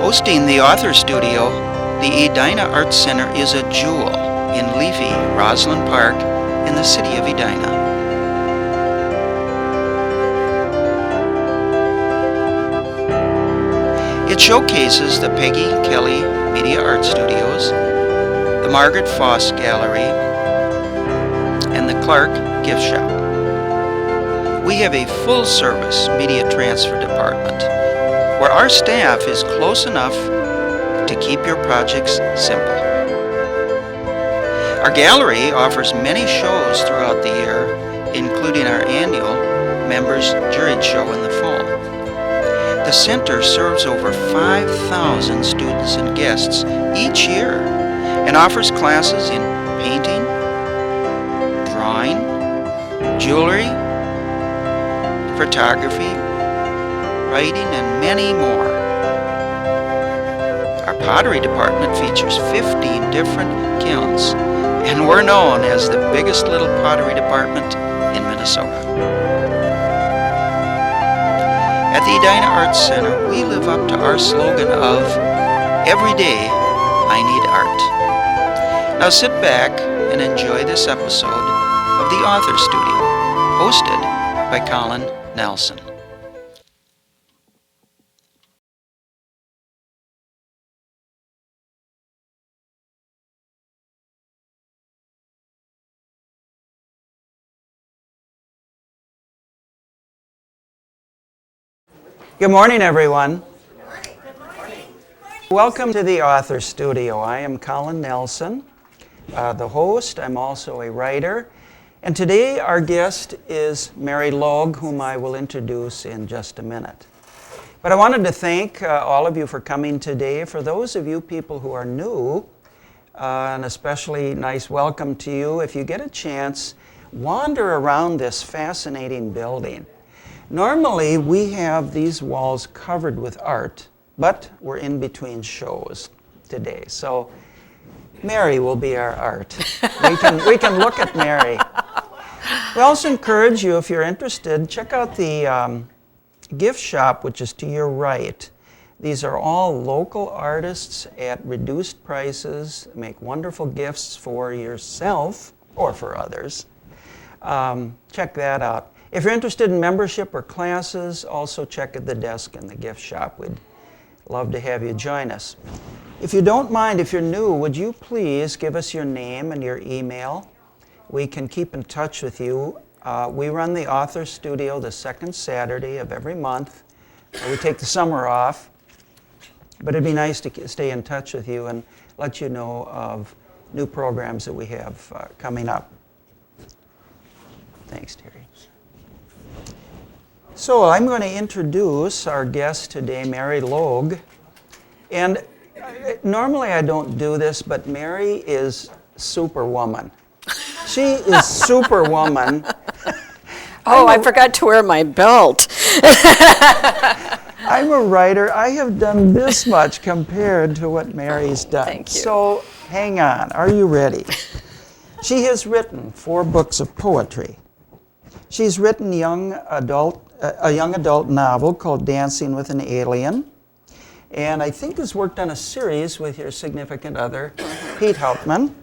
Hosting the Author Studio, the Edina Arts Center is a jewel in leafy Roslyn Park in the city of Edina. It showcases the Peggy Kelly Media Art Studios, the Margaret Foss Gallery, and the Clark Gift Shop. We have a full-service media transfer department where our staff is close enough to keep your projects simple. Our gallery offers many shows throughout the year, including our annual Members Juried Show in the fall. The center serves over 5,000 students and guests each year and offers classes in painting, drawing, jewelry, photography, writing, and many more. Our pottery department features 15 different kilns, and we're known as the biggest little pottery department in Minnesota. At the Edina Arts Center, we live up to our slogan of, "Every day, I need art." Now sit back and enjoy this episode of the Author Studio, hosted by Colin Nelson. Good morning, everyone. Good morning. Welcome to the Author Studio. I am Colin Nelson, the host. I'm also a writer. And today our guest is Mary Logue, whom I will introduce in just a minute. But I wanted to thank all of you for coming today. For those of you people who are new, an especially nice welcome to you. If you get a chance, wander around this fascinating building. Normally, we have these walls covered with art, but we're in between shows today. So Mary will be our art. We can look at Mary. We also encourage you, if you're interested, check out the gift shop, which is to your right. These are all local artists at reduced prices, make wonderful gifts for yourself or for others. Check that out. If you're interested in membership or classes, also check at the desk in the gift shop. We'd love to have you join us. If you don't mind, if you're new, would you please give us your name and your email? We can keep in touch with you. We run the Author Studio the second Saturday of every month. We take the summer off, but it'd be nice to stay in touch with you and let you know of new programs that we have coming up. Thanks, Terry. So I'm going to introduce our guest today, Mary Logue. And normally I don't do this, but Mary is Superwoman. She is Superwoman. I forgot to wear my belt. I'm a writer. I have done this much compared to what Mary's done. Thank you. So hang on. Are you ready? She has written 4 books of poetry. She's written a young adult novel called Dancing with an Alien, and I think has worked on a series with your significant other, Pete Hauptman,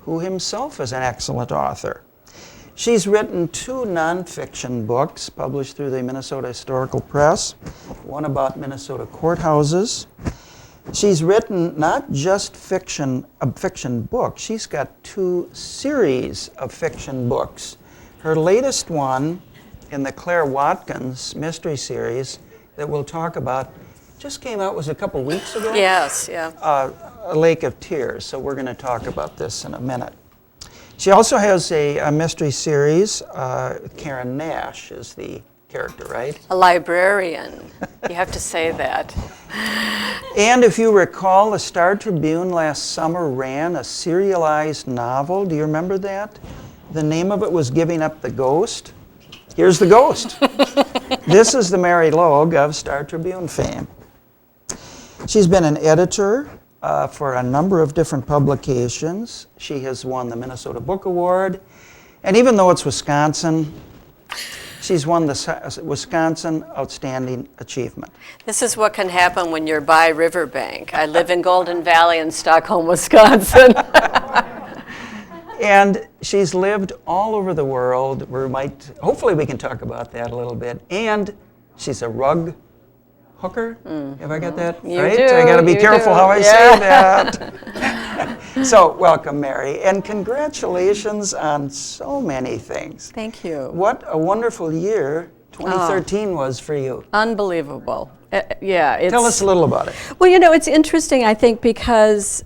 who himself is an excellent author. She's written 2 nonfiction books published through the Minnesota Historical Press, one about Minnesota courthouses. She's written not just a fiction book, she's got 2 series of fiction books. Her latest one, in the Claire Watkins mystery series that we'll talk about, just came out, was a couple weeks ago? Yes, yeah. A Lake of Tears, so we're going to talk about this in a minute. She also has a mystery series. Karen Nash is the character, right? A librarian. You have to say that. And if you recall, the Star Tribune last summer ran a serialized novel. Do you remember that? The name of it was Giving Up the Ghost. Here's the ghost. This is the Mary Logue of Star Tribune fame. She's been an editor for a number of different publications. She has won the Minnesota Book Award. And even though it's Wisconsin, She's won the Wisconsin Outstanding Achievement. This is what can happen when you're by Riverbank. I live in Golden Valley in Stockholm, Wisconsin. And she's lived all over the world. Hopefully we can talk about that a little bit. And she's a rug hooker. Have I got that right? Do, I got to be careful how I say that. So welcome, Mary, and congratulations on so many things. Thank you. What a wonderful year 2013 was for you. Unbelievable. Yeah. Tell us a little about it. Well, it's interesting, I think, because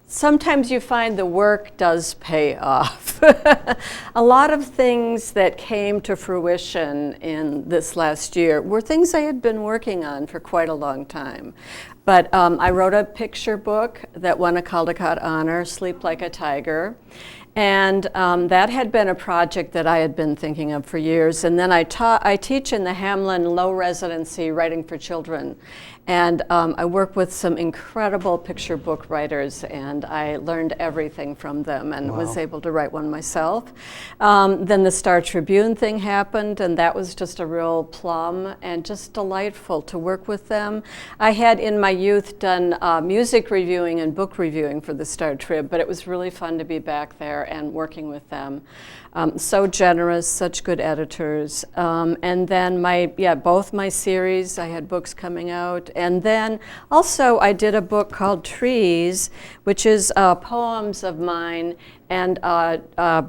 sometimes you find the work does pay off. A lot of things that came to fruition in this last year were things I had been working on for quite a long time. But I wrote a picture book that won a Caldecott honor, Sleep Like a Tiger. And that had been a project that I had been thinking of for years. And then I teach in the Hamlin Low Residency Writing for Children. And I work with some incredible picture book writers, and I learned everything from them and was able to write one myself. Then the Star Tribune thing happened, and that was just a real plum and just delightful to work with them. I had in my youth done music reviewing and book reviewing for the Star Trib, but it was really fun to be back there and working with them. So generous, such good editors. And then both my series, I had books coming out. And then also I did a book called Trees, which is poems of mine and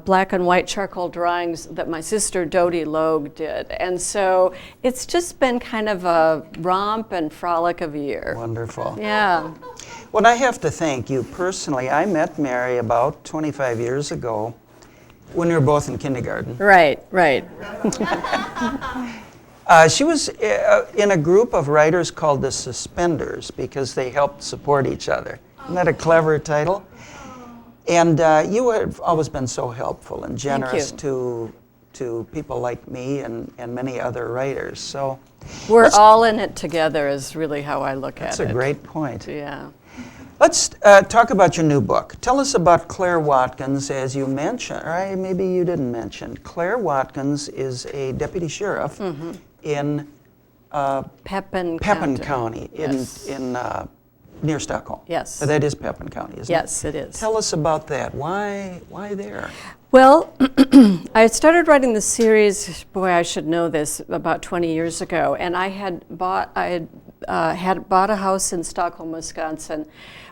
black and white charcoal drawings that my sister Dodie Logue did. And so it's just been kind of a romp and frolic of a year. Wonderful. Yeah. Well, I have to thank you personally. I met Mary about 25 years ago when we were both in kindergarten. Right. She was in a group of writers called the Suspenders because they helped support each other. Isn't that a clever title? And you have always been so helpful and generous to people like me and many other writers. So we're all in it together is really how I look at it. That's a great point. Yeah. Let's talk about your new book. Tell us about Claire Watkins, as you mentioned, or maybe you didn't mention. Claire Watkins is a deputy sheriff in Pepin County yes. in near Stockholm. Yes. That is Pepin County, isn't it? Yes, it is. Tell us about that. Why there? Well, I started writing the series, boy, I should know this, about 20 years ago, and I had bought a house in Stockholm, Wisconsin,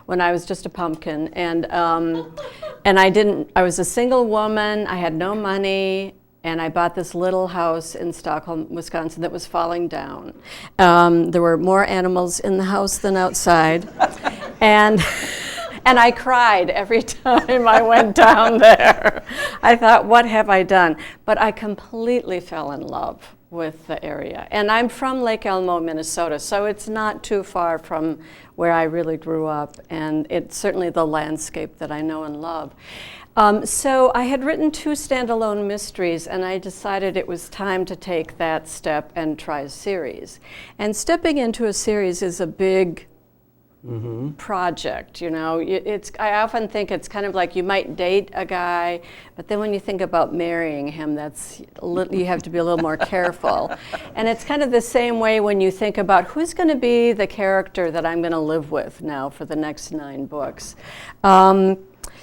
when I was just a pumpkin, and I was a single woman, I had no money, and I bought this little house in Stockholm, Wisconsin that was falling down. There were more animals in the house than outside, and I cried every time I went down there. I thought, what have I done? But I completely fell in love with the area. And I'm from Lake Elmo, Minnesota, so it's not too far from where I really grew up, and it's certainly the landscape that I know and love. So I had written 2 standalone mysteries, and I decided it was time to take that step and try a series. And stepping into a series is a big project, I often think it's kind of like you might date a guy, but then when you think about marrying him, you have to be a little more careful. And it's kind of the same way when you think about who's going to be the character that I'm going to live with now for the next 9 books.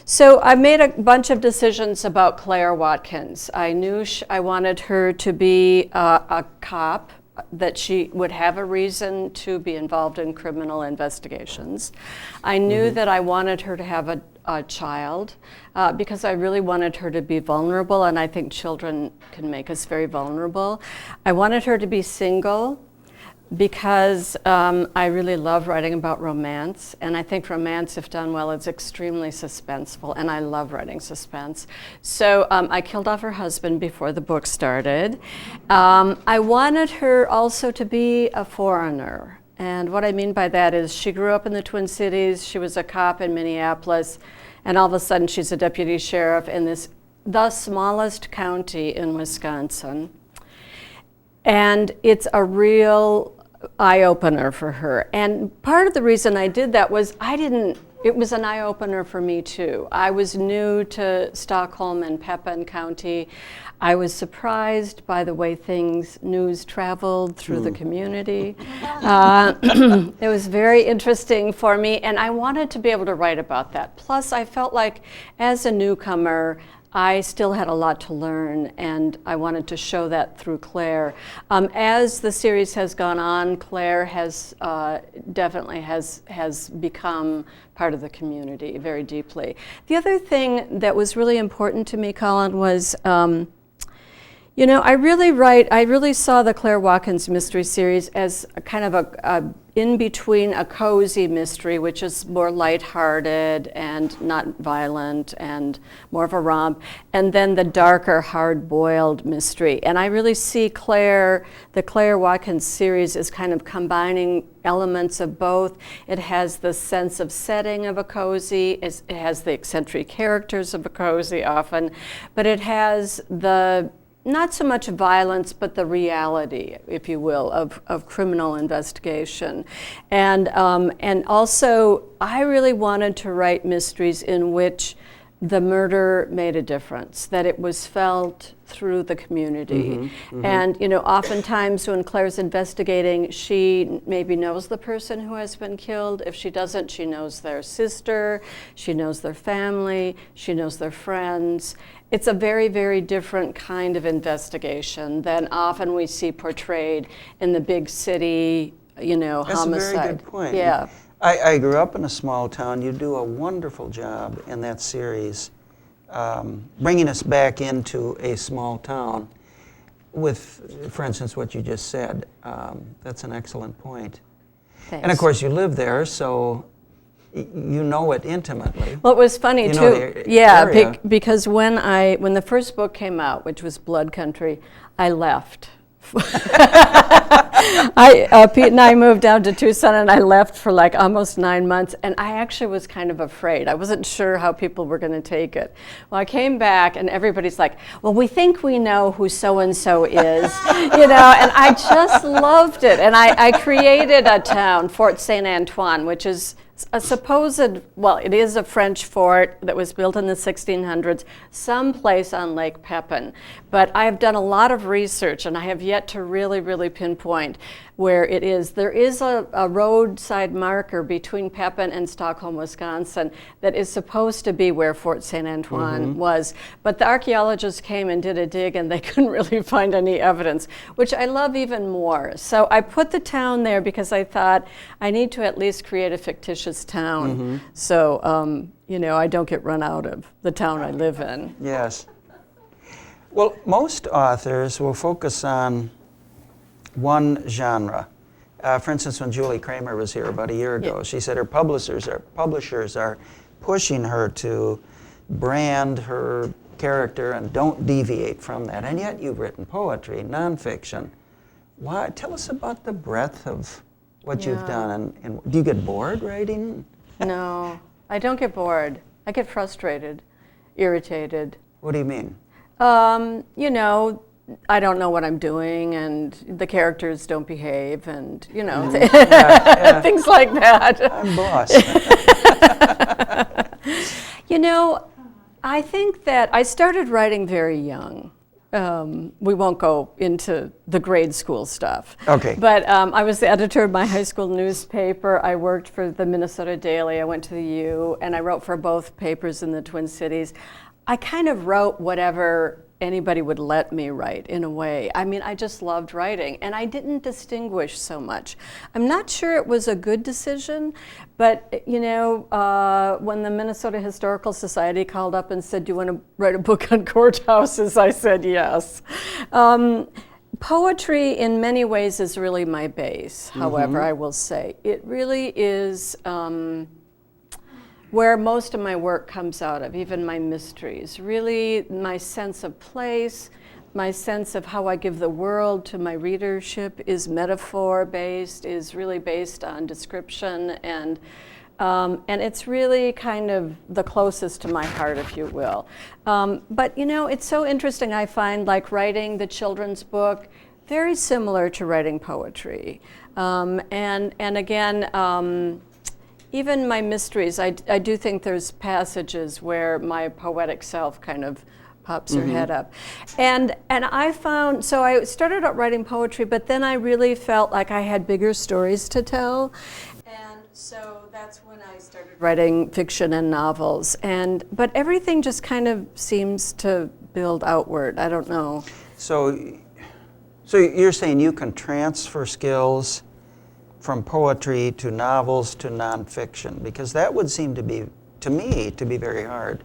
So I made a bunch of decisions about Claire Watkins. I knew I wanted her to be a cop, that she would have a reason to be involved in criminal investigations. I knew that I wanted her to have a child because I really wanted her to be vulnerable, and I think children can make us very vulnerable. I wanted her to be single because I really love writing about romance, and I think romance, if done well, is extremely suspenseful, and I love writing suspense. So I killed off her husband before the book started. I wanted her also to be a foreigner, and what I mean by that is she grew up in the Twin Cities, she was a cop in Minneapolis, and all of a sudden she's a deputy sheriff in the smallest county in Wisconsin. And it's a real eye-opener for her. And part of the reason I did that was I didn't it was an eye-opener for me too. I was new to Stockholm and Pepin County. I was surprised by the way news traveled through the community. It was very interesting for me, and I wanted to be able to write about that. Plus, I felt like as a newcomer, I still had a lot to learn, and I wanted to show that through Claire. As the series has gone on, Claire has definitely has become part of the community very deeply. The other thing that was really important to me, Colin, was you know, I really saw the Claire Watkins mystery series as a kind of a in between a cozy mystery, which is more lighthearted and not violent and more of a romp, and then the darker, hard-boiled mystery. And I really see the Claire Watkins series is kind of combining elements of both. It has the sense of setting of a cozy, it has the eccentric characters of a cozy often, but it has the not so much violence, but the reality, if you will, of criminal investigation. And also, I really wanted to write mysteries in which the murder made a difference, that it was felt through the community. And you know, oftentimes when Claire's investigating, she maybe knows the person who has been killed. If she doesn't, she knows their sister, she knows their family, she knows their friends. It's a very, very different kind of investigation than often we see portrayed in the big city, you know, homicide. That's a very good point. Yeah. I grew up in a small town. You do a wonderful job in that series, bringing us back into a small town with, for instance, what you just said. That's an excellent point. Thanks. And of course, you live there, so you know it intimately. Well, it was funny You too. know the Yeah, area. because when the first book came out, which was Blood Country, I left. Pete and I moved down to Tucson, and I left for like almost 9 months, and I actually was kind of afraid. I wasn't sure how people were going to take it. Well, I came back, and everybody's like, well, we think we know who so-and-so is, you know, and I just loved it. And I created a town, Fort Saint Antoine, which is a supposed, well, it is a French fort that was built in the 1600s, someplace on Lake Pepin. But I've done a lot of research, and I have yet to really, really pinpoint where it is. There is a roadside marker between Pepin and Stockholm, Wisconsin, that is supposed to be where Fort Saint Antoine was. But the archaeologists came and did a dig, and they couldn't really find any evidence, which I love even more. So I put the town there because I thought I need to at least create a fictitious town. So, you know, I don't get run out of the town I live in. Yes. Well, most authors will focus on one genre. For instance, when Julie Kramer was here about a year ago, she said her publishers are pushing her to brand her character and don't deviate from that. And yet you've written poetry, nonfiction. Why? Tell us about the breadth of what you've done. And do you get bored writing? No, I don't get bored. I get frustrated, irritated. What do you mean? You know, I don't know what I'm doing, and the characters don't behave, and, you know, things like that. I'm boss. You know, I think that I started writing very young. We won't go into the grade school stuff. Okay. But I was the editor of my high school newspaper. I worked for the Minnesota Daily. I went to the U, and I wrote for both papers in the Twin Cities. I kind of wrote whatever anybody would let me write, in a way. I mean, I just loved writing, and I didn't distinguish so much. I'm not sure it was a good decision, but you know, when the Minnesota Historical Society called up and said, do you want to write a book on courthouses, I said yes. Poetry, in many ways, is really my base, however, I will say. It really is where most of my work comes out of, even my mysteries. Really, my sense of place, my sense of how I give the world to my readership is metaphor-based, is really based on description, and it's really kind of the closest to my heart, if you will. But you know, it's so interesting, I find, like writing the children's book, very similar to writing poetry. And again, even my mysteries, I do think there's passages where my poetic self kind of pops her head up. And I found, so I started out writing poetry, but then I really felt like I had bigger stories to tell. And so that's when I started writing fiction and novels. But everything just kind of seems to build outward. I don't know. So you're saying you can transfer skills from poetry to novels to nonfiction, because that would seem to be, to me, to be very hard.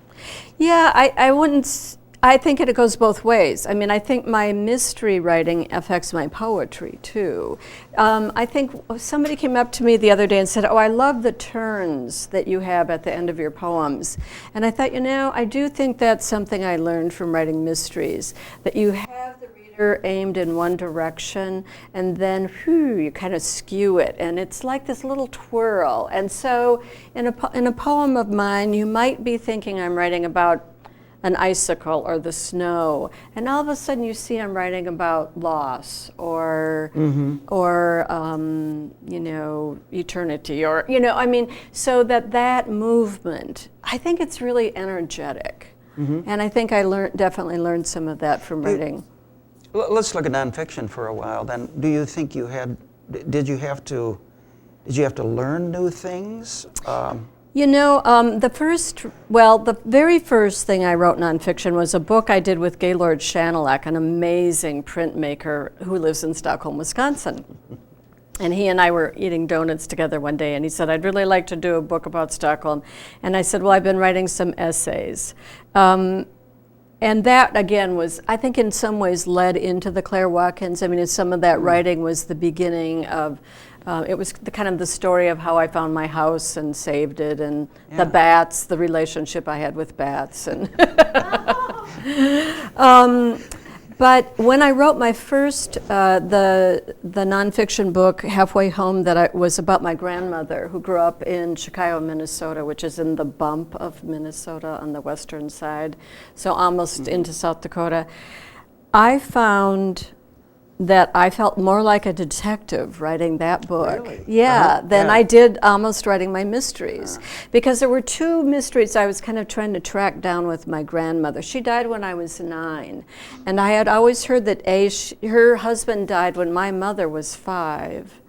Yeah, I wouldn't. I think it goes both ways. I mean, I think my mystery writing affects my poetry too. I think somebody came up to me the other day and said, "Oh, I love the turns that you have at the end of your poems." And I thought, I do think that's something I learned from writing mysteries, that you have the reader aimed in one direction, and then you kind of skew it, and it's like this little twirl. And so in a poem of mine, you might be thinking I'm writing about an icicle or the snow, and all of a sudden you see I'm writing about loss or eternity, or so that movement, I think it's really energetic, and I think I definitely learned some of that from writing. Let's look at nonfiction for a while. Then, do you think did you have to learn new things? The very first thing I wrote nonfiction was a book I did with Gaylord Shanelek, an amazing printmaker who lives in Stockholm, Wisconsin. And he and I were eating donuts together one day, and he said, "I'd really like to do a book about Stockholm." And I said, "Well, I've been writing some essays." And that, again, was, I think, in some ways led into the Claire Watkins. I mean, some of that writing was the beginning of, it was the story of how I found my house and saved it, and the bats, the relationship I had with bats. And but when I wrote my first, the nonfiction book, Halfway Home, that was about my grandmother who grew up in Chicago, Minnesota, which is in the bump of Minnesota on the western side, so almost into South Dakota, I found that I felt more like a detective writing that book. Really? Than I did almost writing my mysteries. Because there were two mysteries I was kind of trying to track down with my grandmother. She died when I was 9. And I had always heard that her husband died when my mother was 5.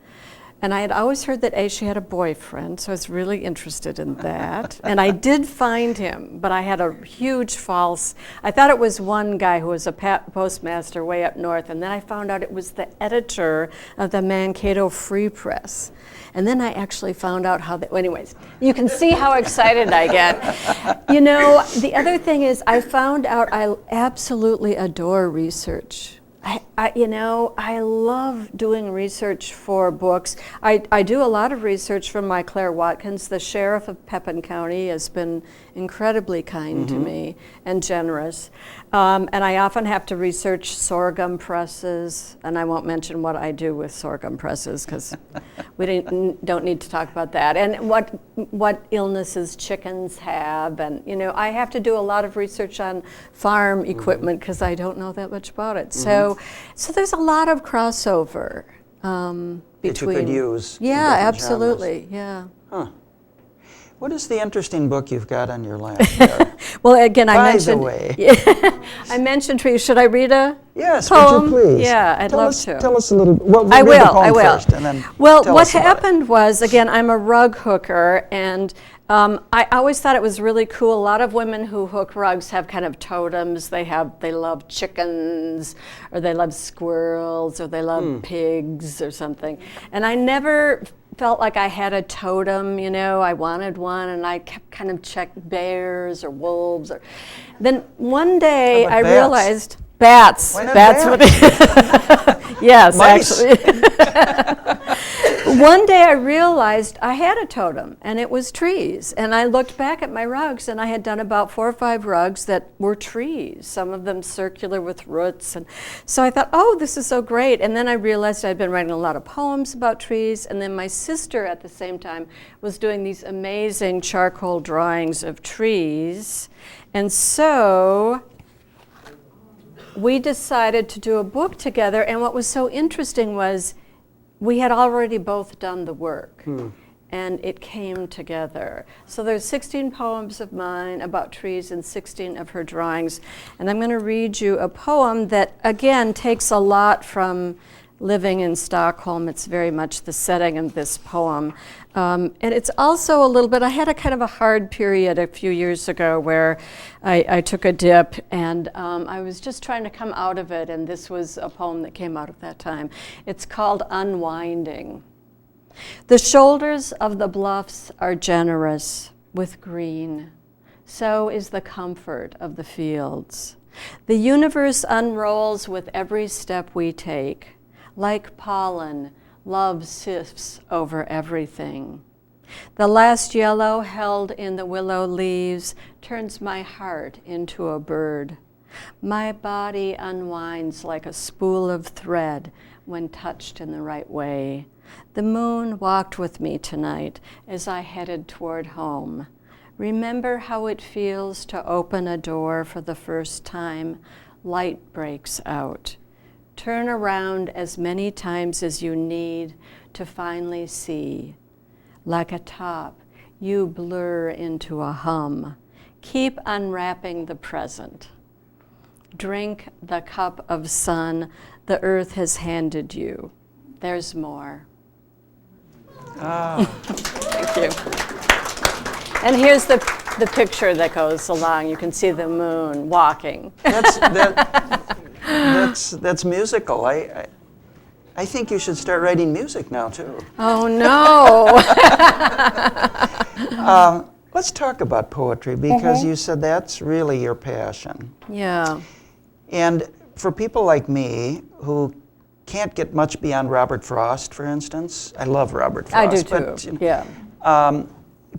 And I had always heard that she had a boyfriend, so I was really interested in that. And I did find him, but I had a huge I thought it was one guy who was a postmaster way up north, and then I found out it was the editor of the Mankato Free Press. And then I actually found out anyways, you can see how excited I get. The other thing is I found out I absolutely adore research. I love doing research for books. I do a lot of research from my Claire Watkins. The sheriff of Pepin County has been incredibly kind to me and generous. And I often have to research sorghum presses, and I won't mention what I do with sorghum presses because we don't need to talk about that. And what illnesses chickens have, and I have to do a lot of research on farm equipment because I don't know that much about it. So there's a lot of crossover between. That you could use. Yeah, absolutely. Genres. Yeah. Huh. What is the interesting book you've got on your lap there? Well, again, By the way. I mentioned trees. Should I read a Yes, poem? would you please? Yeah, I'd love to. Tell us a little. Well, I read the will. poem I will. First, and then well, tell what us about happened was, again, I'm a rug hooker, and I always thought it was really cool. A lot of women who hook rugs have kind of totems. They love chickens, or they love squirrels, or they love pigs, or something. And I never felt like I had a totem, I wanted one, and I kept kind of checking bears or wolves. Then one day I realized bats. Why not bats? Yes, Mice. actually. One day I realized I had a totem, and it was trees. And I looked back at my rugs, and I had done about 4 or 5 rugs that were trees, some of them circular with roots. And so I thought, oh, this is so great. And then I realized I'd been writing a lot of poems about trees. And then my sister at the same time was doing these amazing charcoal drawings of trees. And so we decided to do a book together. And what was so interesting was we had already both done the work. and it came together. So there's 16 poems of mine about trees and 16 of her drawings. And I'm going to read you a poem that, again, takes a lot from living in Stockholm. It's very much the setting of this poem. And it's also a little bit, I had a kind of a hard period a few years ago where I took a dip, and I was just trying to come out of it, and this was a poem that came out of that time. It's called Unwinding. The shoulders of the bluffs are generous with green. So is the comfort of the fields. The universe unrolls with every step we take. Like pollen, love sifts over everything. The last yellow held in the willow leaves turns my heart into a bird. My body unwinds like a spool of thread when touched in the right way. The moon walked with me tonight as I headed toward home. Remember how it feels to open a door for the first time. Light breaks out. Turn around as many times as you need to finally see. Like a top, you blur into a hum. Keep unwrapping the present. Drink the cup of sun the earth has handed you. There's more. Thank you. And here's the picture that goes along. You can see the moon walking. That's musical. I think you should start writing music now too. Oh no. Let's talk about poetry, because you said that's really your passion. Yeah. And for people like me who can't get much beyond Robert Frost, for instance. I love Robert Frost. I do too. But, you know, yeah.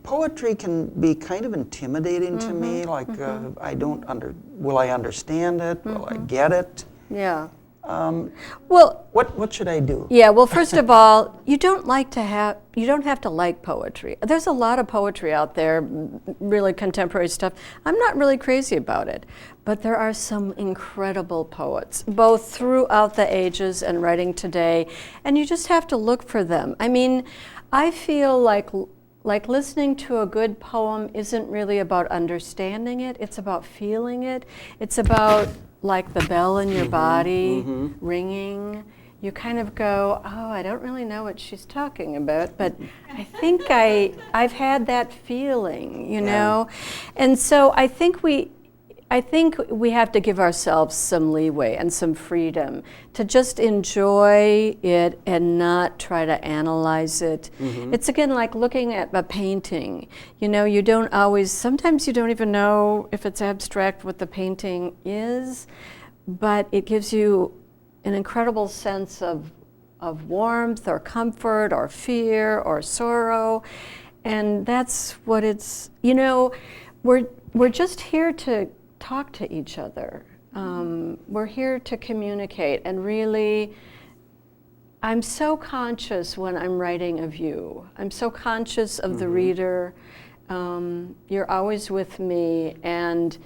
Poetry can be kind of intimidating to me. Like, will I understand it? Will I get it? Yeah. Well, what should I do? Yeah. Well, first of all, you don't have to like poetry. There's a lot of poetry out there, really contemporary stuff. I'm not really crazy about it, but there are some incredible poets, both throughout the ages and writing today, and you just have to look for them. I mean, I feel like listening to a good poem isn't really about understanding it. It's about feeling it. It's about like the bell in your body ringing. You kind of go, oh, I don't really know what she's talking about, but I think I've had that feeling, you know? And so I think we have to give ourselves some leeway and some freedom to just enjoy it and not try to analyze it. It's again like looking at a painting. You know, sometimes you don't even know if it's abstract what the painting is, but it gives you an incredible sense of warmth or comfort or fear or sorrow. And that's what it's, you know, we're just here to talk to each other. We're here to communicate, and really, I'm so conscious when I'm writing of you. I'm so conscious of the reader. You're always with me, and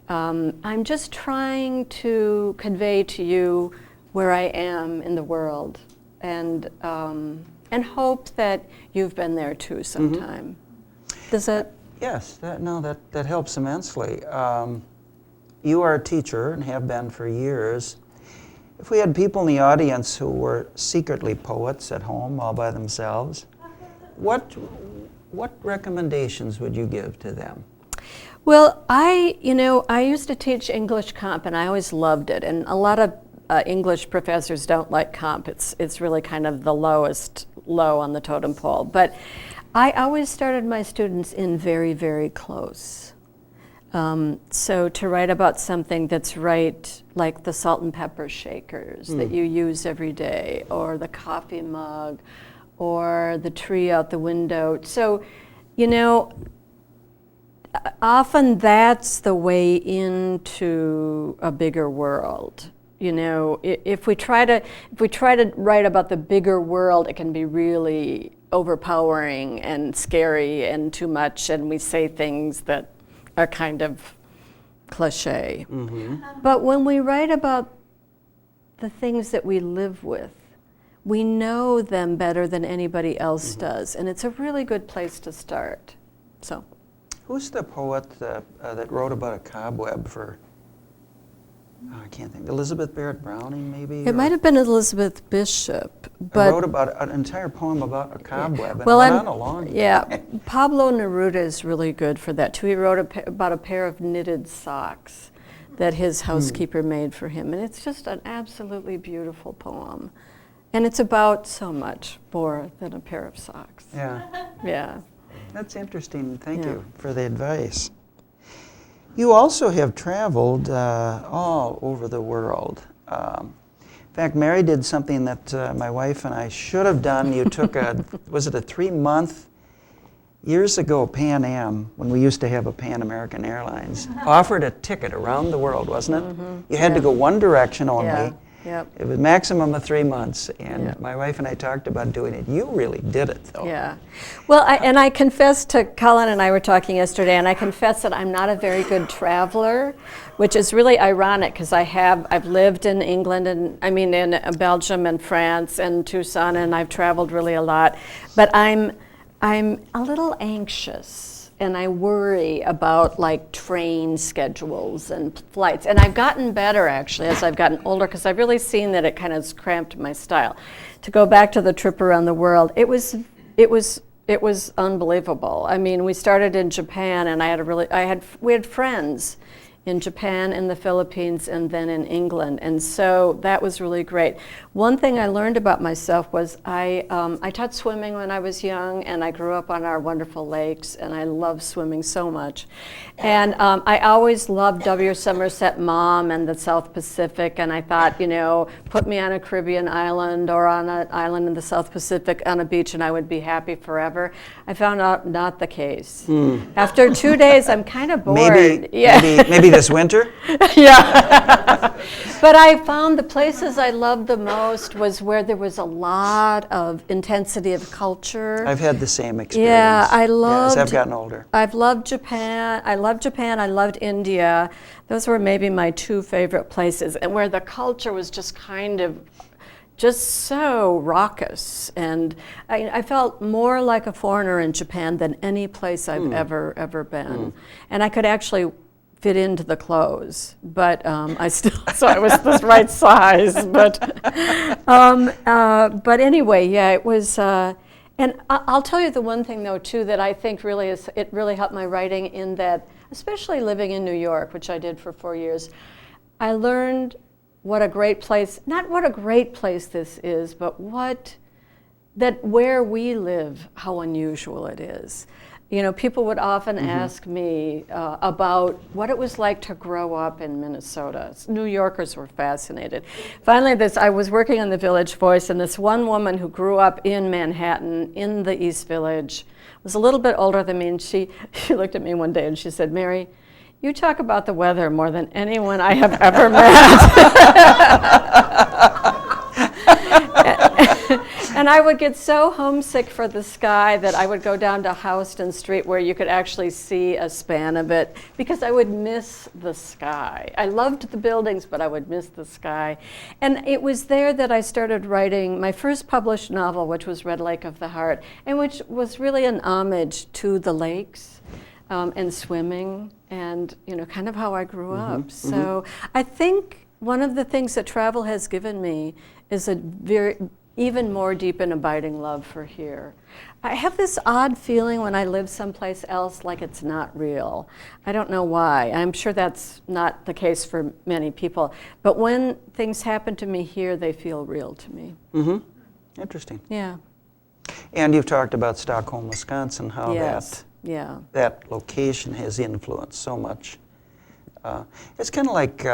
I'm just trying to convey to you where I am in the world, and hope that you've been there too sometime. Does that? Yes, that helps immensely. You are a teacher and have been for years. If we had people in the audience who were secretly poets at home all by themselves, what recommendations would you give to them? Well, I used to teach English comp, and I always loved it. And a lot of English professors don't like comp. It's really kind of the lowest low on the totem pole. But I always started my students in very, very close. So to write about something that's right, like the salt and pepper shakers that you use every day, or the coffee mug, or the tree out the window. So, you know, often that's the way into a bigger world. You know, if we try to write about the bigger world, it can be really overpowering and scary and too much, and we say things that are kind of cliche. But when we write about the things that we live with, we know them better than anybody else does, and it's a really good place to start. So, who's the poet that wrote about a cobweb for? I can't think. Elizabeth Barrett Browning, maybe? it might have been Elizabeth Bishop, but wrote about an entire poem about a cobweb, and well, it went on a long time. Pablo Neruda is really good for that too. He wrote about a pair of knitted socks that his housekeeper made for him, and it's just an absolutely beautiful poem. And it's about so much more than a pair of socks. Yeah. Yeah. That's interesting. Thank you for the advice. You also have traveled all over the world. In fact, Mary did something that my wife and I should have done. You took was it a 3-month, years ago, Pan Am, when we used to have a Pan American Airlines, offered a ticket around the world, wasn't it? You had to go one direction only. Yeah. Yep. It was maximum of 3 months, and my wife and I talked about doing it. You really did it, though. Yeah. Well, I confess to Colin, and I were talking yesterday, and I confess that I'm not a very good traveler, which is really ironic because I've lived in England and in Belgium and France and Tucson, and I've traveled really a lot, but I'm a little anxious. And I worry about like train schedules and flights. And I've gotten better actually as I've gotten older because I've really seen that it kind of cramped my style. To go back to the trip around the world, it was unbelievable. I mean, we started in Japan, and we had friends in Japan, in the Philippines, and then in England, and so that was really great. One thing I learned about myself was I taught swimming when I was young, and I grew up on our wonderful lakes, and I love swimming so much. And I always loved W. Somerset Maugham and the South Pacific, and I thought, put me on a Caribbean island or on an island in the South Pacific on a beach, and I would be happy forever. I found out not the case. After 2 days, I'm kind of bored. Maybe this winter? Yeah. But I found the places I loved the most was where there was a lot of intensity of culture. I've had the same experience. Yeah, as I've gotten older. I've loved Japan. I loved India. Those were maybe my 2 favorite places, and where the culture was just kind of so raucous, and I felt more like a foreigner in Japan than any place I've ever been. And I could actually fit into the clothes, but so I was the right size. But anyway, it was. And I'll tell you the one thing though too that I think it really helped my writing in that, especially living in New York, which I did for 4 years, I learned what a great place, not what a great place this is, but where we live, how unusual it is. People would often ask me about what it was like to grow up in Minnesota. New Yorkers were fascinated. Finally, I was working on the Village Voice, and this one woman who grew up in Manhattan, in the East Village, was a little bit older than me, and she looked at me one day and she said, "Mary, you talk about the weather more than anyone I have ever met." And I would get so homesick for the sky that I would go down to Houston Street where you could actually see a span of it because I would miss the sky. I loved the buildings, but I would miss the sky. And it was there that I started writing my first published novel, which was Red Lake of the Heart, and which was really an homage to the lakes and swimming and kind of how I grew up. So I think one of the things that travel has given me is a even more deep and abiding love for here. I have this odd feeling when I live someplace else like it's not real. I don't know why. I'm sure that's not the case for many people. But when things happen to me here, they feel real to me. Interesting. Yeah. And you've talked about Stockholm, Wisconsin, how that location has influenced so much. It's kind of like,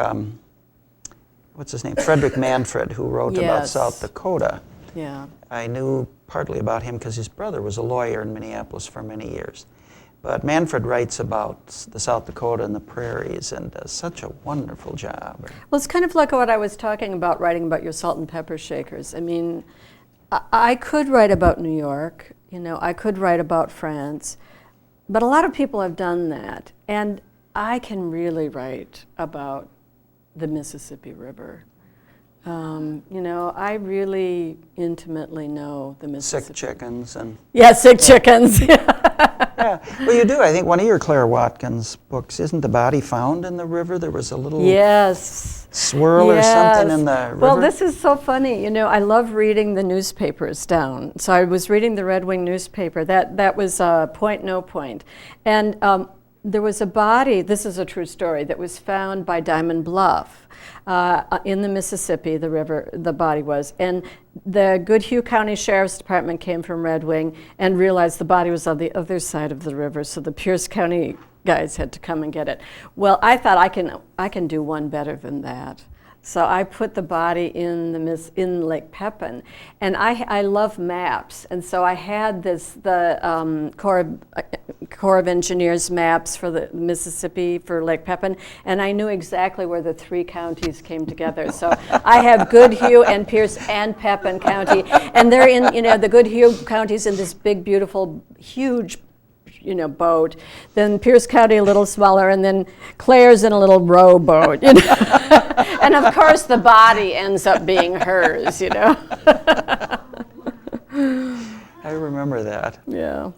what's his name? Frederick Manfred, who wrote about South Dakota. Yeah. I knew partly about him because his brother was a lawyer in Minneapolis for many years. But Manfred writes about the South Dakota and the prairies and does such a wonderful job. Well, it's kind of like what I was talking about, writing about your salt and pepper shakers. I mean, I could write about New York, I could write about France, but a lot of people have done that. And I can really write about the Mississippi River. You know, I really intimately know the Mississippi. Sick chickens and... Yeah, sick chickens. Yeah, well, you do. I think one of your Claire Watkins books, isn't the body found in the river? There was a little swirl or something in the river. Well, this is so funny. You know, I love reading the newspapers down. So I was reading the Red Wing newspaper. That was Point No Point. And there was a body, this is a true story, that was found by Diamond Bluff in the Mississippi, the river, the body was. And the Goodhue County Sheriff's Department came from Red Wing and realized the body was on the other side of the river, so the Pierce County guys had to come and get it. Well, I thought I can do one better than that. So I put the body in Lake Pepin, and I love maps, and so I had the Corps of Engineers maps for the Mississippi for Lake Pepin, and I knew exactly where the three counties came together. So I have Goodhue and Pierce and Pepin County, and they're in, you know, the Goodhue County's in this big, beautiful, huge, you know, boat. Then Pierce County a little smaller, and then Claire's in a little rowboat, you know. And of course the body ends up being hers, you know. I remember that. Yeah.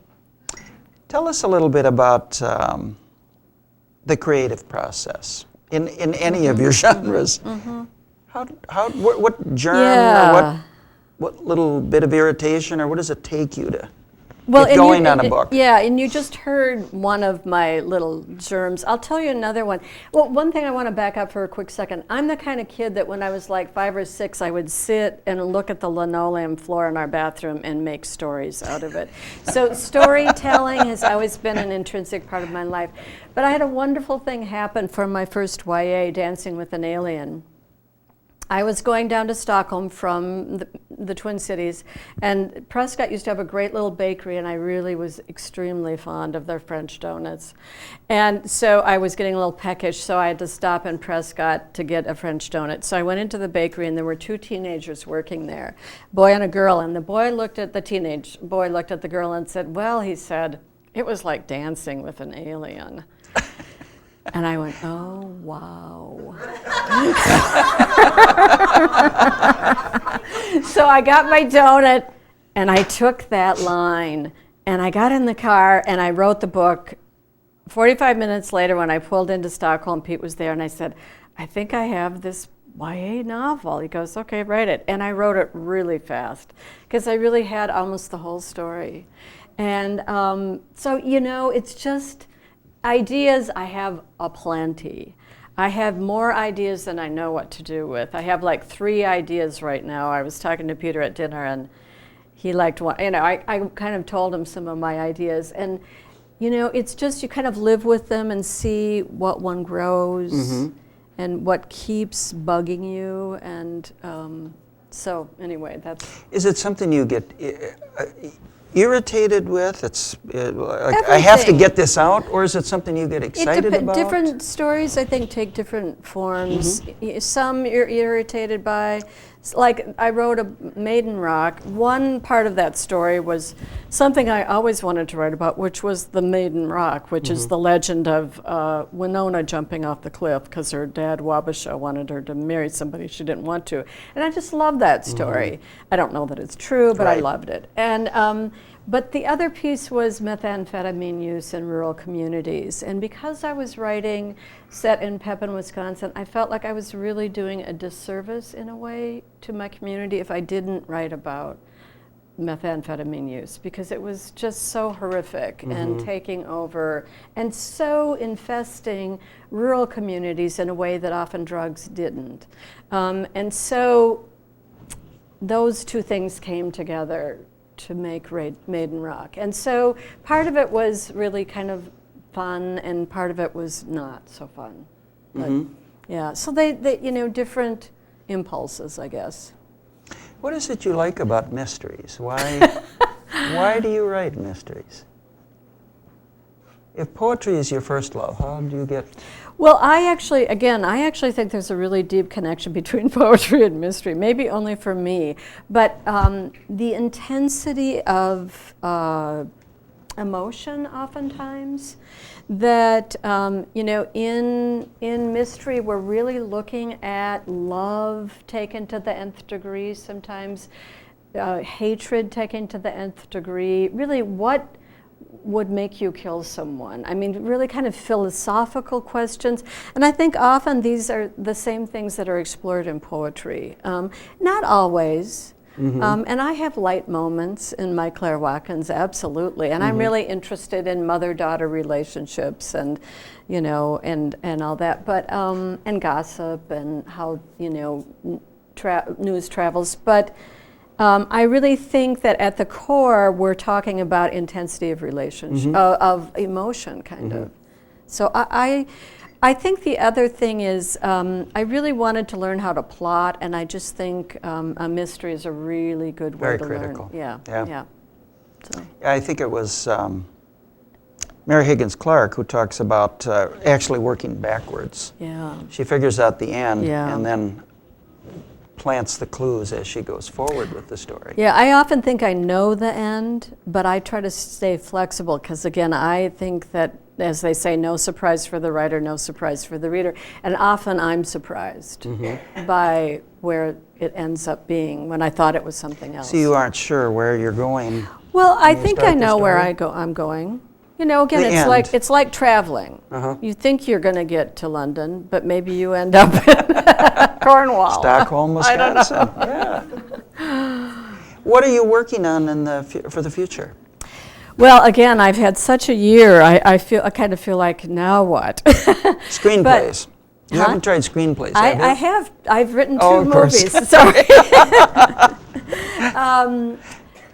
Tell us a little bit about the creative process in any of your genres. What germ or what little bit of irritation, or what does it take you to get going on a book? Yeah, and you just heard one of my little germs. I'll tell you another one. Well, one thing I want to back up for a quick second. I'm the kind of kid that when I was like 5 or 6, I would sit and look at the linoleum floor in our bathroom and make stories out of it. So storytelling has always been an intrinsic part of my life. But I had a wonderful thing happen for my first YA, Dancing with an Alien. I was going down to Stockholm from the Twin Cities, and Prescott used to have a great little bakery, and I really was extremely fond of their French donuts. And so I was getting a little peckish, so I had to stop in Prescott to get a French donut. So I went into the bakery, and there were 2 teenagers working there, boy and a girl. And the boy looked at the girl and said, well, he said, it was like dancing with an alien. And I went, oh, wow. So I got my donut, and I took that line, and I got in the car, and I wrote the book. 45 minutes later, when I pulled into Stockholm, Pete was there, and I said, I think I have this YA novel. He goes, okay, write it. And I wrote it really fast, because I really had almost the whole story. And so, you know, it's just... ideas, I have aplenty. I have more ideas than I know what to do with. I have like 3 ideas right now. I was talking to Peter at dinner, and he liked one. You know, I kind of told him some of my ideas. And, you know, it's just you kind of live with them and see what one grows and what keeps bugging you. And so anyway, that's... Is it something you get... irritated with? Like I have to get this out, or is it something you get excited about? Different stories, I think, take different forms. Some you're irritated by. Like I wrote a Maiden Rock. One part of that story was something I always wanted to write about, which was the Maiden Rock, which is the legend of Winona jumping off the cliff because her dad Wabasha wanted her to marry somebody she didn't want to. And I just love that story. I don't know that it's true, but I loved it. And but the other piece was methamphetamine use in rural communities. And because I was writing set in Pepin, Wisconsin, I felt like I was really doing a disservice in a way to my community if I didn't write about methamphetamine use, because it was just so horrific and taking over and so infesting rural communities in a way that often drugs didn't. And so those 2 things came together to make Maiden Rock. And so part of it was really kind of fun, and part of it was not so fun. But, yeah, so they, you know, different impulses, I guess. What is it you like about mysteries? Why do you write mysteries? If poetry is your first love, how do you get... Well, I actually think there's a really deep connection between poetry and mystery, maybe only for me. But the intensity of emotion oftentimes. That in mystery we're really looking at love taken to the nth degree sometimes, hatred taken to the nth degree. Really, what would make you kill someone? I mean, really kind of philosophical questions. And I think often these are the same things that are explored in poetry. Not always. And I have light moments in my Claire Watkins, absolutely. And I'm really interested in mother-daughter relationships and, and all that. But, and gossip and how, news travels. But I really think that at the core, we're talking about intensity of relationship, of emotion, kind of. So I think the other thing is I really wanted to learn how to plot, and I just think a mystery is a really good way to learn. Very critical. Yeah. So. I think it was Mary Higgins Clark who talks about actually working backwards. Yeah. She figures out the end and then plants the clues as she goes forward with the story. Yeah, I often think I know the end, but I try to stay flexible because, again, I think that, as they say, no surprise for the writer, no surprise for the reader. And often I'm surprised by where it ends up being when I thought it was something else. So you aren't sure where you're going? Well, I think I know where I'm going. Again, it's like traveling. You think you're going to get to London, but maybe you end up in Cornwall. Stockholm, Wisconsin. I don't know. Yeah. What are you working on for the future? Well, again, I've had such a year. I kind of feel like, now what? Screenplays. You haven't tried screenplays, have you? I have. I've written 2 of course. movies. Sorry.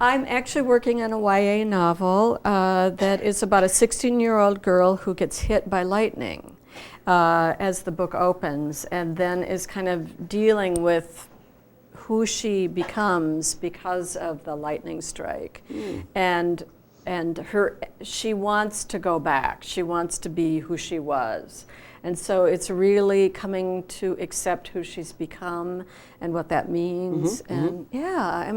I'm actually working on a YA novel that is about a 16-year-old girl who gets hit by lightning as the book opens, and then is kind of dealing with who she becomes because of the lightning strike. And she wants to go back. She wants to be who she was. And so it's really coming to accept who she's become and what that means. And yeah,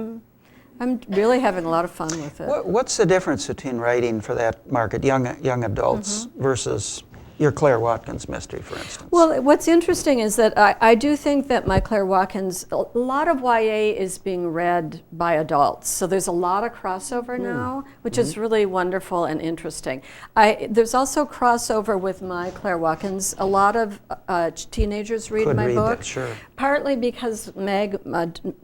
I'm really having a lot of fun with it. What's the difference between writing for that market, young adults, versus your Claire Watkins mystery, for instance? Well, what's interesting is that I do think that my Claire Watkins, a lot of YA is being read by adults. So there's a lot of crossover now, which is really wonderful and interesting. There's also crossover with my Claire Watkins. A lot of teenagers read my book. Sure. Partly because Meg,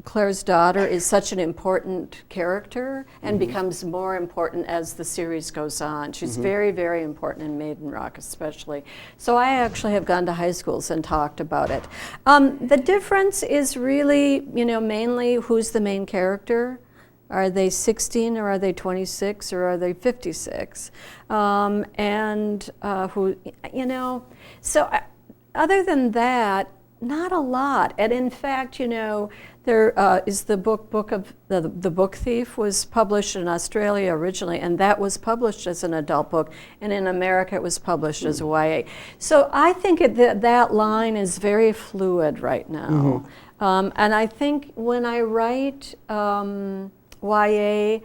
Claire's daughter, is such an important character and becomes more important as the series goes on. She's very, very important in Maiden Rock especially. So I actually have gone to high schools and talked about it. The difference is really, mainly who's the main character. Are they 16 or are they 26 or are they 56? And who, so other than that, not a lot. And in fact, there is the book of the Book Thief was published in Australia originally, and that was published as an adult book, and in America it was published as a YA. So I think that line is very fluid right now. And I think when I write YA,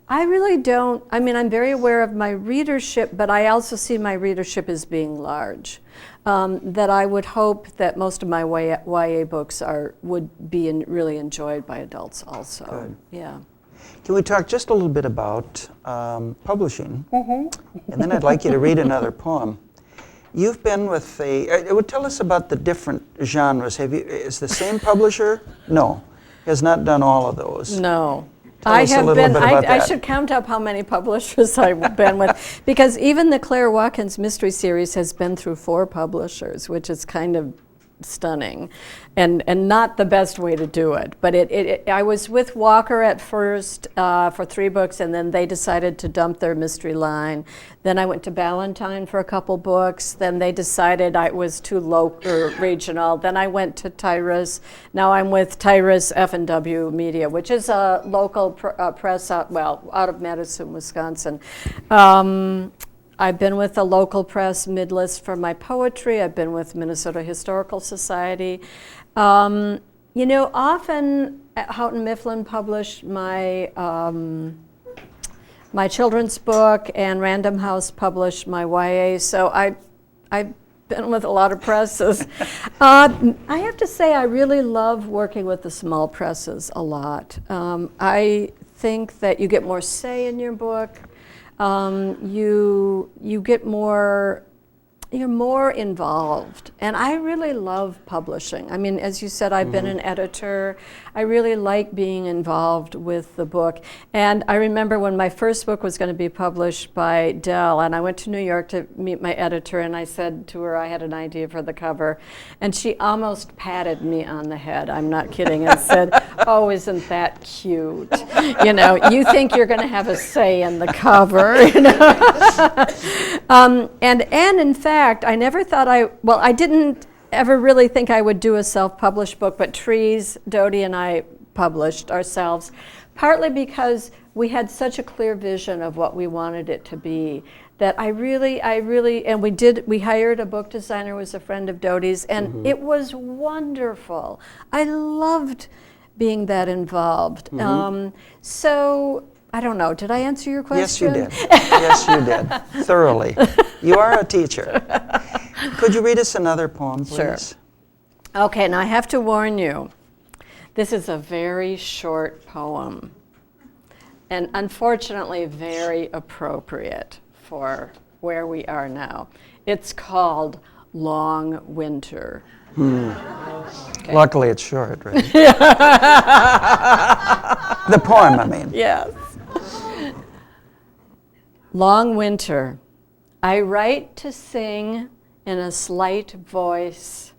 I really don't, I'm very aware of my readership, but I also see my readership as being large. That I would hope that most of my YA books would be really enjoyed by adults also. Good. Yeah. Can we talk just a little bit about publishing? And then I'd like you to read another poem. You've been with tell us about the different genres. Is the same publisher? No, has not done all of those. No. I should count up how many publishers I've been with, because even the Claire Watkins mystery series has been through 4 publishers, which is kind of stunning, and not the best way to do it. But I was with Walker at first for 3 books, and then they decided to dump their mystery line. Then I went to Ballantine for a couple books. Then they decided I was too local or regional. Then I went to Tyrus. Now I'm with Tyrus F&W Media, which is a local press out of Madison, Wisconsin. I've been with the local press, Midlist, for my poetry. I've been with Minnesota Historical Society. Often Houghton Mifflin published my my children's book, and Random House published my YA. So I've been with a lot of presses. I have to say I really love working with the small presses a lot. I think that you get more say in your book. You get more, you're more involved. And I really love publishing. I mean, as you said, I've been an editor. I really like being involved with the book. And I remember when my first book was going to be published by Dell, and I went to New York to meet my editor, and I said to her I had an idea for the cover. And she almost patted me on the head, I'm not kidding, and said, oh, isn't that cute? You know, you think you're going to have a say in the cover, you know? And in fact, I never thought I didn't ever really think I would do a self-published book, but Trees, Dodie and I published ourselves, partly because we had such a clear vision of what we wanted it to be, that I really, and we hired a book designer who was a friend of Dodie's, and it was wonderful. I loved being that involved. So, I don't know, did I answer your question? Yes, you did. Yes, you did. Thoroughly. You are a teacher. Could you read us another poem, please? Sure. Okay, now I have to warn you, this is a very short poem, and unfortunately very appropriate for where we are now. It's called Long Winter. Okay. Luckily, it's short, right? The poem, I mean. Yes. Long winter. I write to sing in a slight voice.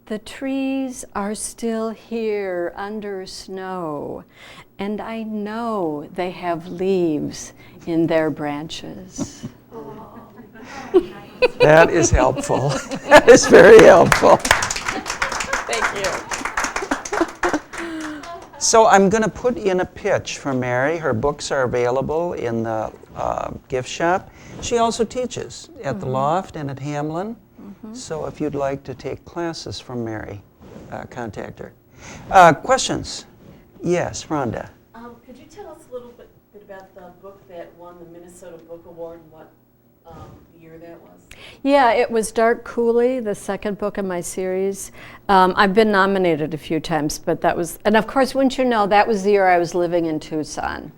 The trees are still here under snow, and I know they have leaves in their branches. That is helpful. That is very helpful. Thank you. So I'm going to put in a pitch for Mary. Her books are available in the gift shop. She also teaches at the Loft and at Hamlin. So if you'd like to take classes from Mary, contact her. Questions? Yes, Rhonda. Could you tell us a little bit about the book that won the Minnesota Book Award and what year that was? Yeah, it was Dark Cooley, the second book in my series. I've been nominated a few times, but that was, and of course, wouldn't you know, that was the year I was living in Tucson.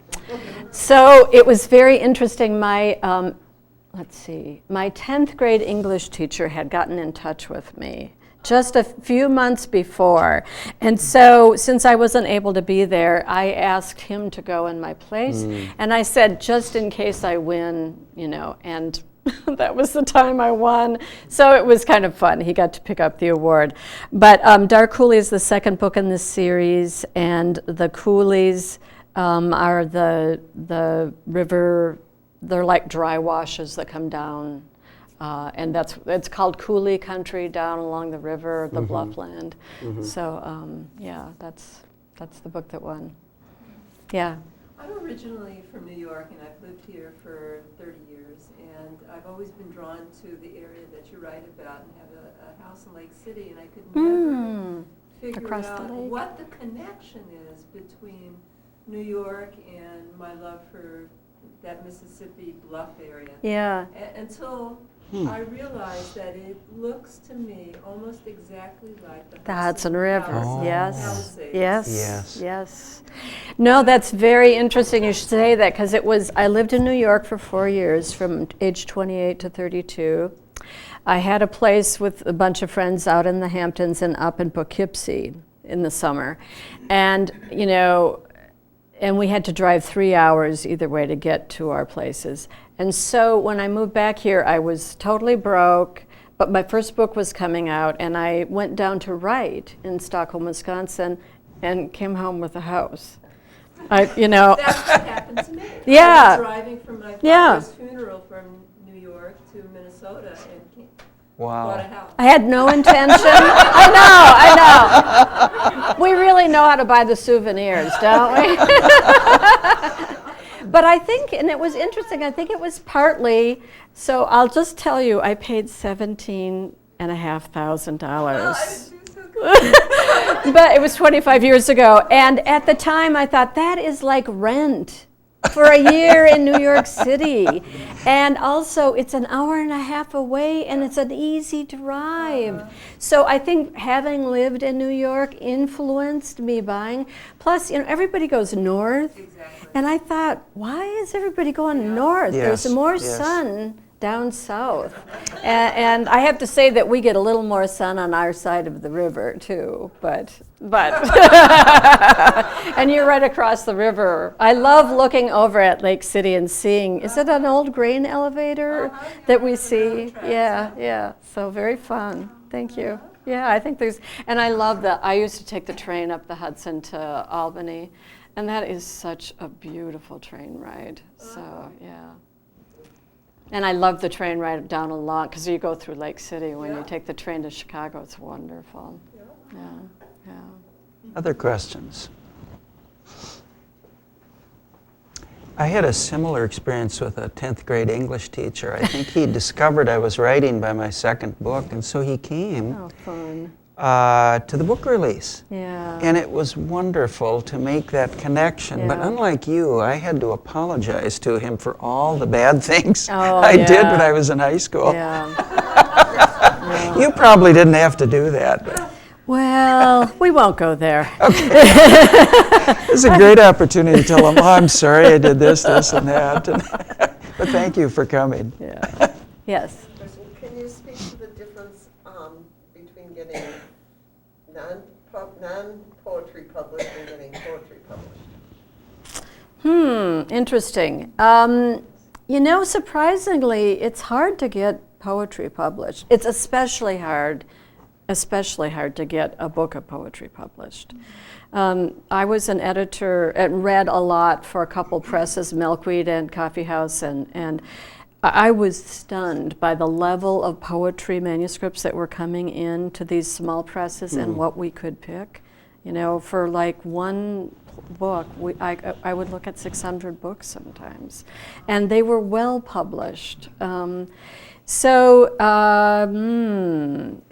So it was very interesting. My, my 10th grade English teacher had gotten in touch with me just a few months before. And so since I wasn't able to be there, I asked him to go in my place. And I said, just in case I win, you know, and that was the time I won. So it was kind of fun. He got to pick up the award. But Dark Cooley is the second book in this series, and the Coolies are the river, they're like dry washes that come down. And it's called Coulee Country down along the river, the Bluffland. So yeah, that's the book that won. Yeah. I'm originally from New York, and I've lived here for 30 years, and I've always been drawn to the area that you write about, and have a house in Lake City, and I could never figure Across out the lake. what the connection is between New York and my love for that Mississippi Bluff area. Yeah. Until I realized that it looks to me almost exactly like the Hudson River. Oh. Yes. Palisades. Yes. Yes. Yes. No, that's very interesting you should say that, because I lived in New York for 4 years, from age 28 to 32. I had a place with a bunch of friends out in the Hamptons and up in Poughkeepsie in the summer. And, you know, and we had to drive 3 hours either way to get to our places. And so when I moved back here, I was totally broke, but my first book was coming out, and I went down to write in Stockholm, Wisconsin, and came home with a house. You know. That's what happened to me. Yeah. I was driving from my father's funeral from New York to Minnesota and bought a house. I had no intention. I know. We really know how to buy the souvenirs, don't we? But I think, and it was interesting, I think it was partly, so I'll just tell you, I paid $17,500. But it was 25 years ago, and at the time I thought, that is like rent for a year in New York City. And also, it's an hour and a half away, and it's an easy drive. So I think having lived in New York influenced me buying. Plus, everybody goes north. Exactly. And I thought, why is everybody going north? Yes, There's more yes. sun down south. And I have to say that we get a little more sun on our side of the river too, but and you're right across the river. I love looking over at Lake City and seeing, is it an old grain elevator that we see? Yeah, so very fun. Thank you. Yeah, I think and I love I used to take the train up the Hudson to Albany, and that is such a beautiful train ride, so yeah. And I love the train ride down along, because you go through Lake City. When you take the train to Chicago, it's wonderful. Yeah. Other questions? I had a similar experience with a 10th grade English teacher. I think he discovered I was writing by my second book, and so he came Oh, fun. To the book release. Yeah. And it was wonderful to make that connection. But Yeah. unlike you, I had to apologize to him for all the bad things Oh, I did yeah. when I was in high school. Yeah. You probably didn't have to do that. But Well, we won't go there. it's a great opportunity to tell him, oh, I'm sorry I did this, and that. But thank you for coming. Yeah. Yes. Question. Can you speak to the difference between getting non-poetry published and getting poetry published? Interesting. Surprisingly, it's hard to get poetry published. It's especially hard to get a book of poetry published. I was an editor and read a lot for a couple presses, Milkweed and Coffee House, and I was stunned by the level of poetry manuscripts that were coming in to these small presses and what we could pick. For like one book, I would look at 600 books sometimes, and they were well published. So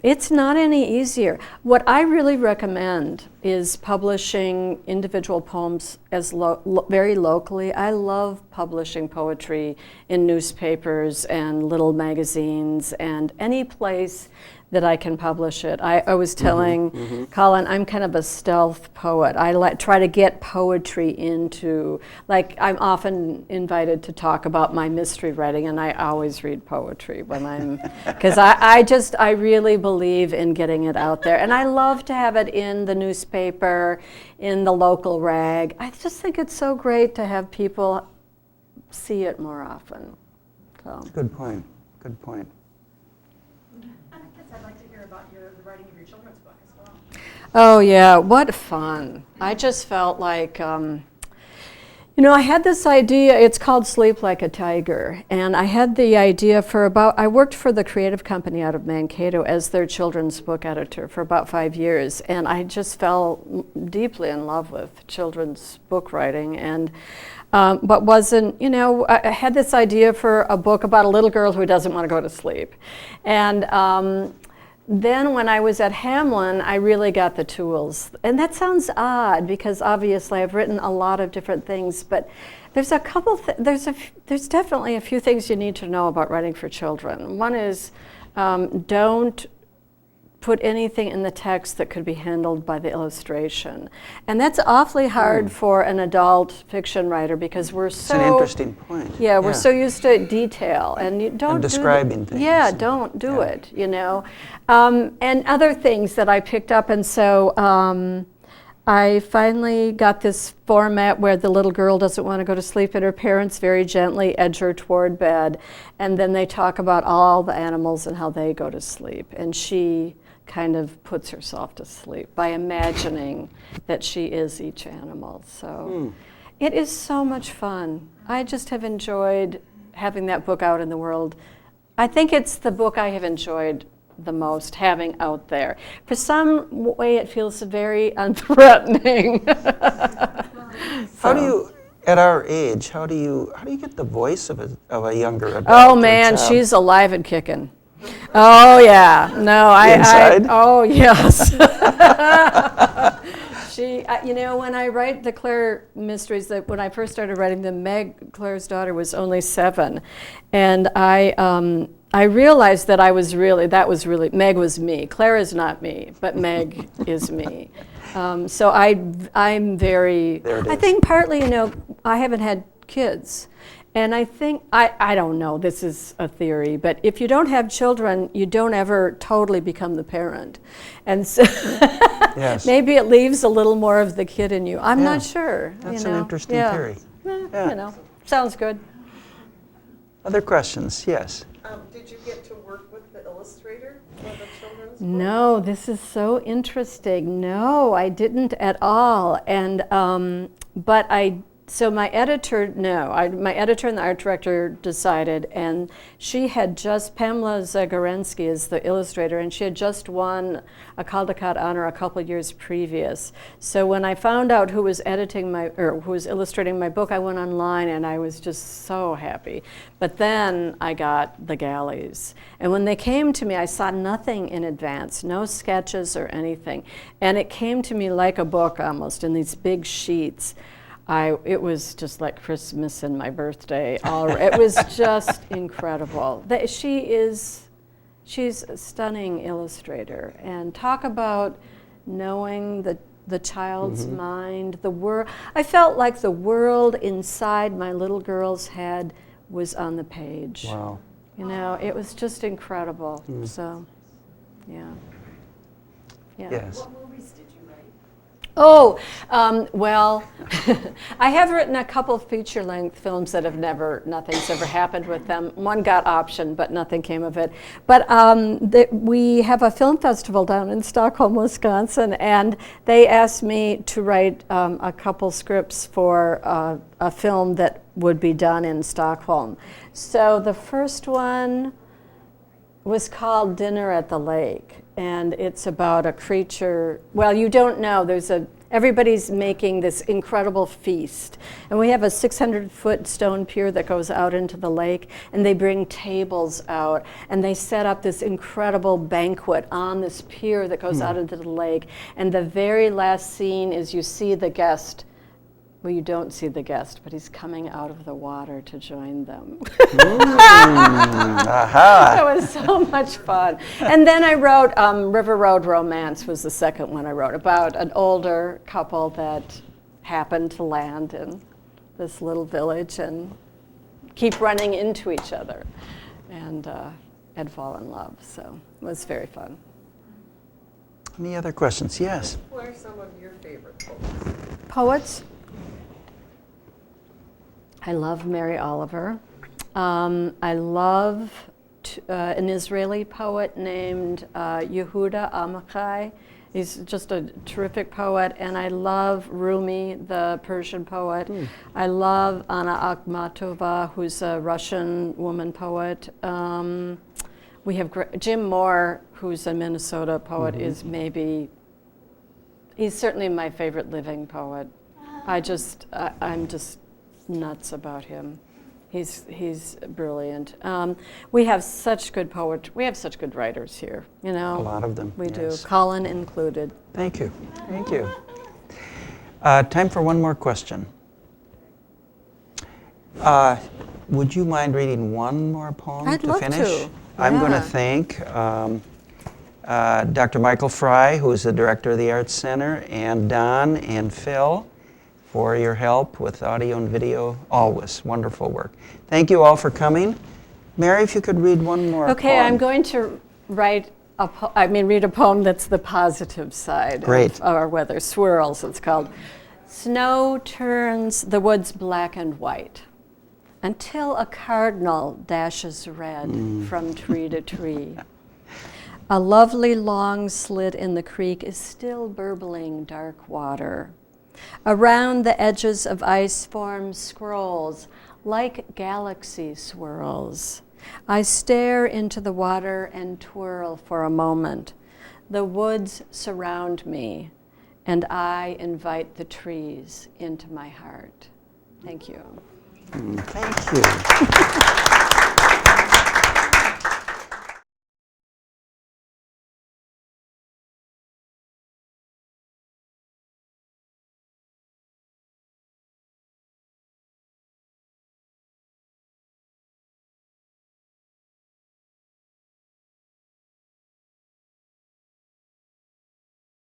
it's not any easier. What I really recommend is publishing individual poems as very locally. I love publishing poetry in newspapers and little magazines and any place that I can publish it. I was telling Colin, I'm kind of a stealth poet. I try to get poetry into, I'm often invited to talk about my mystery writing, and I always read poetry when because I really believe in getting it out there. And I love to have it in the newspaper, in the local rag. I just think it's so great to have people see it more often. So. Good point. Good point. I'd like to hear about the writing of your children's book as well. Oh yeah, what fun. I just felt like, I had this idea, it's called Sleep Like a Tiger, and I had the idea I worked for the creative company out of Mankato as their children's book editor for about 5 years, and I just fell deeply in love with children's book writing, and but wasn't, I had this idea for a book about a little girl who doesn't want to go to sleep. And then when I was at Hamlin, I really got the tools. And that sounds odd because obviously I've written a lot of different things, but there's a couple, there's definitely a few things you need to know about writing for children. One is don't put anything in the text that could be handled by the illustration. And that's awfully hard for an adult fiction writer because we're so... It's an interesting point. Yeah, we're so used to detail, and you don't And describing things. Yeah, don't do it, And other things that I picked up, and so I finally got this format where the little girl doesn't want to go to sleep, and her parents very gently edge her toward bed, and then they talk about all the animals and how they go to sleep, and she kind of puts herself to sleep by imagining that she is each animal. So it is so much fun. I just have enjoyed having that book out in the world. I think it's the book I have enjoyed the most having out there. For some way it feels very unthreatening. How do you, at our age, how do you get the voice of a younger adult? Oh or man, child? she's alive and kicking. Oh yeah, no, Inside? oh yes. When I write the Claire mysteries, that when I first started writing them, Claire's daughter, was only 7, and I realized that Meg was me. Claire is not me, but Meg is me. So I'm very. I think partly, I haven't had kids. And I think, I don't know, this is a theory, but if you don't have children, you don't ever totally become the parent. And so Yes. maybe it leaves a little more of the kid in you. I'm not sure. That's an interesting theory. Yeah. Sounds good. Other questions? Yes. Did you get to work with the illustrator for the children's book? No, this is so interesting. No, I didn't at all. And but so my editor, my editor and the art director decided, and she had Pamela Zagorensky is the illustrator, and she had just won a Caldecott honor a couple of years previous. So when I found out who was who was illustrating my book, I went online and I was just so happy. But then I got the galleys. And when they came to me, I saw nothing in advance, no sketches or anything. And it came to me like a book almost in these big sheets. It was just like Christmas and my birthday. It was just incredible. She's a stunning illustrator. And talk about knowing the child's mind, the world. I felt like the world inside my little girl's head was on the page. Wow. It was just incredible. So, yeah. Yes. What movies did you write? Oh, well, I have written a couple feature-length films that nothing's ever happened with them. One got optioned, but nothing came of it. But we have a film festival down in Stockholm, Wisconsin, and they asked me to write a couple scripts for a film that would be done in Stockholm. So the first one was called Dinner at the Lake. And it's about a creature, well, you don't know, everybody's making this incredible feast. And we have a 600-foot stone pier that goes out into the lake, and they bring tables out, and they set up this incredible banquet on this pier that goes out into the lake. And the very last scene is you see the guest. Well, you don't see the guest, but he's coming out of the water to join them. Aha. That was so much fun. And then I wrote River Road Romance was the second one I wrote, about an older couple that happened to land in this little village and keep running into each other and fall in love. So it was very fun. Any other questions? Yes. Who are some of your favorite poets? Poets? I love Mary Oliver. I love an Israeli poet named Yehuda Amichai. He's just a terrific poet. And I love Rumi, the Persian poet. I love Anna Akhmatova, who's a Russian woman poet. We have Jim Moore, who's a Minnesota poet, he's certainly my favorite living poet. I'm just nuts about him. He's brilliant. We have such good poets. We have such good writers here. A lot of them. We yes. do. Colin included. Thank you. Thank you. Time for one more question. Would you mind reading one more poem I'd to love finish? to. I'm going to Yeah. thank Dr. Michael Fry, who is the director of the Arts Center, and Don and Phil for your help with audio and video. Always wonderful work. Thank you all for coming. Mary, if you could read one more Okay, poem. I'm going to read a poem that's the positive side Great. of our weather. Swirls, it's called. Snow turns the woods black and white until a cardinal dashes red from tree to tree. A lovely long slit in the creek is still burbling dark water. Around the edges of ice form scrolls like galaxy swirls. I stare into the water and twirl for a moment. The woods surround me, and I invite the trees into my heart. Thank you. Thank you.